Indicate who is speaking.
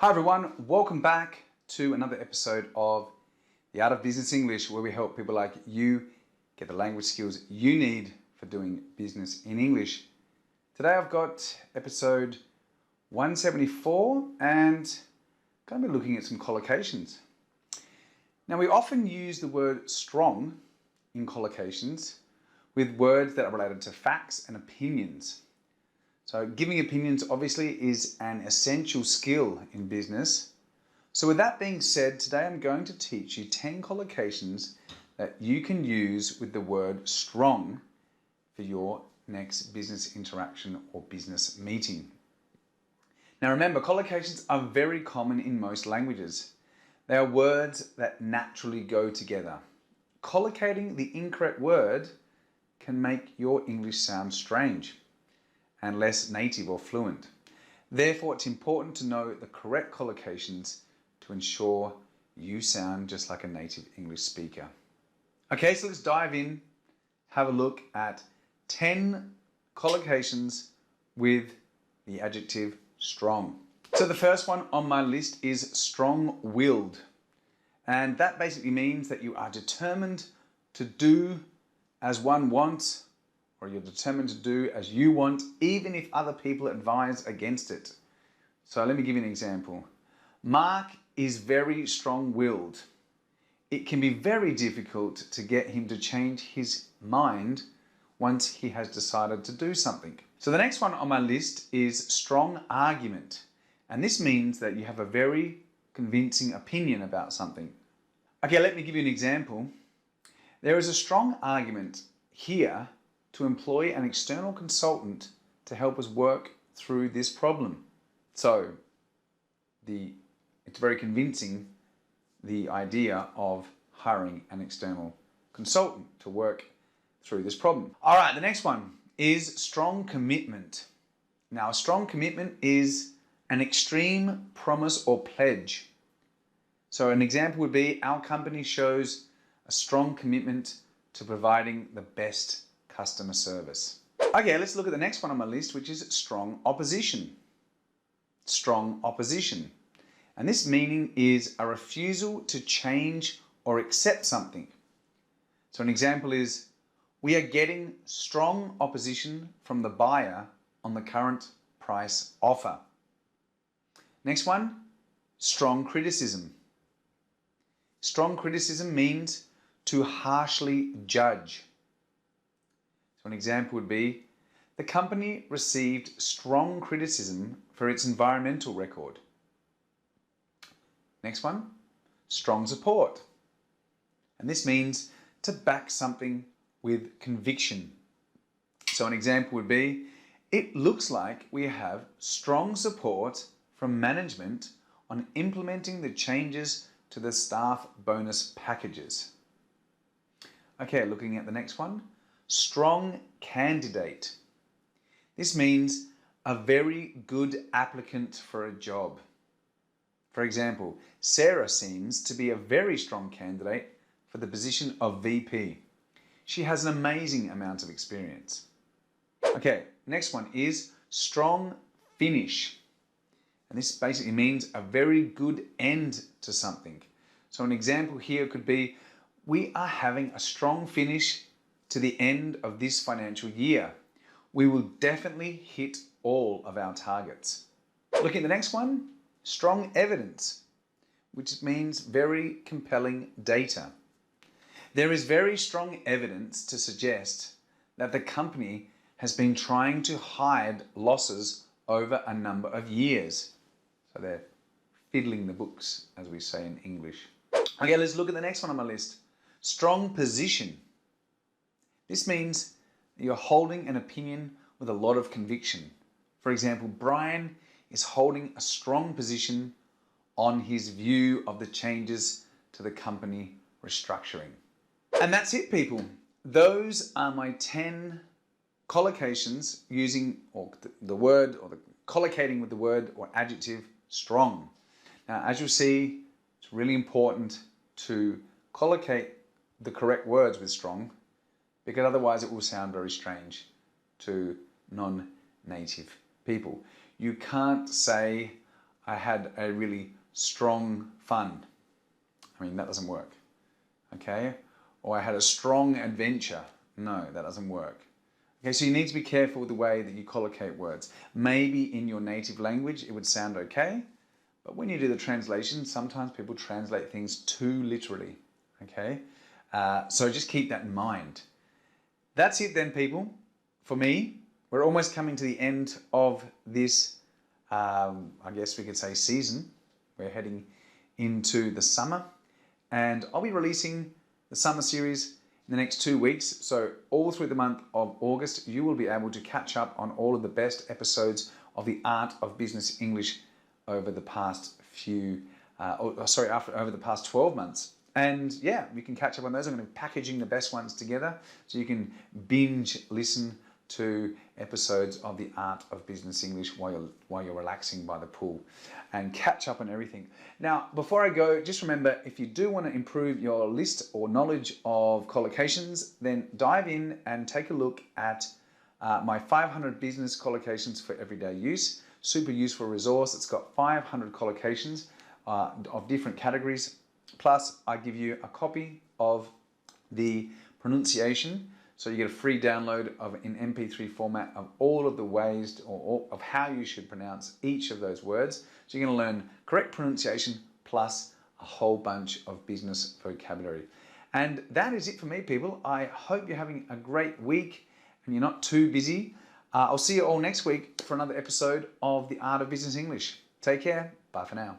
Speaker 1: Hi everyone, welcome back to another episode of The Art of Business English, where we help people like you get the language skills you need for doing business in English. Today I've got episode 174 and going to be looking at some collocations. Now we often use the word strong in collocations with words that are related to facts and opinions. So giving opinions obviously is an essential skill in business. So with that being said, today I'm going to teach you 10 collocations that you can use with the word strong for your next business interaction or business meeting. Now remember, collocations are very common in most languages. They are words that naturally go together. Collocating the incorrect word can make your English sound strange and less native or fluent. Therefore, it's important to know the correct collocations to ensure you sound just like a native English speaker. Okay, so let's dive in, have a look at 10 collocations with the adjective strong. So the first one on my list is strong-willed. And that basically means that you are determined to do as one wants, or you're determined to do as you want, even if other people advise against it. So let me give you an example. Mark is very strong-willed. It can be very difficult to get him to change his mind once he has decided to do something. So the next one on my list is strong argument. And this means that you have a very convincing opinion about something. Okay, let me give you an example. There is a strong argument here to employ an external consultant to help us work through this problem. So it's very convincing, the idea of hiring an external consultant to work through this problem. All right, the next one is strong commitment. Now, a strong commitment is an extreme promise or pledge. So an example would be, our company shows a strong commitment to providing the best customer service. Okay, let's look at the next one on my list, which is strong opposition. Strong opposition. And this meaning is a refusal to change or accept something. So an example is, we are getting strong opposition from the buyer on the current price offer. Next one, strong criticism. Strong criticism means to harshly judge. So an example would be, the company received strong criticism for its environmental record. Next one, strong support. And this means to back something with conviction. So an example would be, it looks like we have strong support from management on implementing the changes to the staff bonus packages. Okay, looking at the next one, strong candidate. This means a very good applicant for a job. For example, Sarah seems to be a very strong candidate for the position of VP. She has an amazing amount of experience. Okay, next one is strong finish. And this basically means a very good end to something. So an example here could be, we are having a strong finish to the end of this financial year. We will definitely hit all of our targets. Looking at the next one, strong evidence, which means very compelling data. There is very strong evidence to suggest that the company has been trying to hide losses over a number of years. So they're fiddling the books, as we say in English. Okay, let's look at the next one on my list. Strong position. This means you're holding an opinion with a lot of conviction. For example, Brian is holding a strong position on his view of the changes to the company restructuring. And that's it, people. Those are my 10 collocations using the word, or the collocating with the word or adjective strong. Now, as you'll see, it's really important to collocate the correct words with strong, because otherwise it will sound very strange to non-native people. You can't say, I had a really strong fun. I mean, that doesn't work. Okay? Or I had a strong adventure. No, that doesn't work. Okay, so you need to be careful with the way that you collocate words. Maybe in your native language it would sound okay, but when you do the translation, sometimes people translate things too literally. Okay? So just keep that in mind. That's it then, people. For me, we're almost coming to the end of this, I guess we could say, season. We're heading into the summer, and I'll be releasing the summer series in the next 2 weeks. So all through the month of August, you will be able to catch up on all of the best episodes of the Art of Business English over the past over the past 12 months. And yeah, you can catch up on those. I'm going to be packaging the best ones together so you can binge listen to episodes of the Art of Business English while you're relaxing by the pool and catch up on everything. Now, before I go, just remember, if you do want to improve your list or knowledge of collocations, then dive in and take a look at my 500 business collocations for everyday use. Super useful resource. It's got 500 collocations of different categories. Plus, I give you a copy of the pronunciation, so you get a free download of in MP3 format of all of the ways of how you should pronounce each of those words. So you're going to learn correct pronunciation plus a whole bunch of business vocabulary. And that is it for me, people. I hope you're having a great week and you're not too busy. I'll see you all next week for another episode of the Art of Business English. Take care. Bye for now.